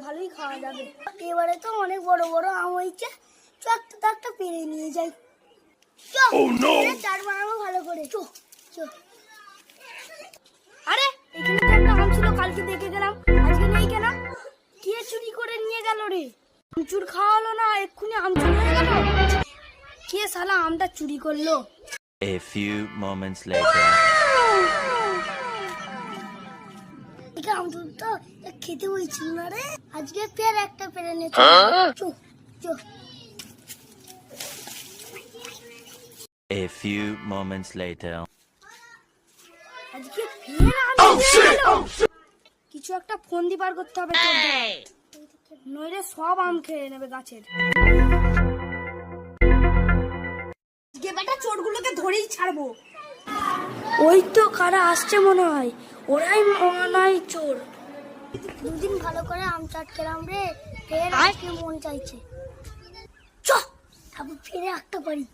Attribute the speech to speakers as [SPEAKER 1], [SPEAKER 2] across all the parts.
[SPEAKER 1] ভালোই খাওয়া যাবে। এবারে তো অনেক বড় বড় আম হয়েছে, একটা পেরে নিয়ে যাই। চাট বানাবো ভালো করে। আরে এখানে তো একটা আম ছিল, কালকে দেখে গেলাম, আজকে নেই কেন? কে চুরি করে নিয়ে গেল রে? আমচুর খাওয়া হলো না, এক্ষুনি আমচুর হয়ে গেল। কে শালা আমটা চুরি করলো?
[SPEAKER 2] A few moments later.
[SPEAKER 1] আমচুর তো খেতে হয়েছিল না রে, আজকে ফের একটা পেরে নিয়েছে।
[SPEAKER 2] A few moments later.
[SPEAKER 1] আজকে ফের কিছু একটা ফোন দি বার করতে হবে, নইলে সব আম খেয়ে নেবে গাছের। চোরগুলোকে ধরেই ছাড়বো। ওই তো কারা আসছে মনে হয়, ওরাই মনে হয় চোর। দুদিন ভালো করে আম চাট খেলাম রে, ফের আজকে মন চাইছে। চ তারপর ফিরে আসতে পারি।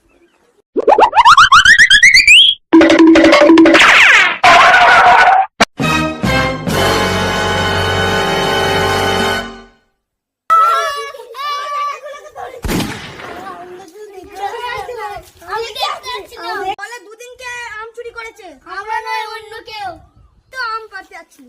[SPEAKER 1] দুদিনকে আম চুরি করেছে, আমরা নয় অন্য কেউ। তো আম পাতে আছি।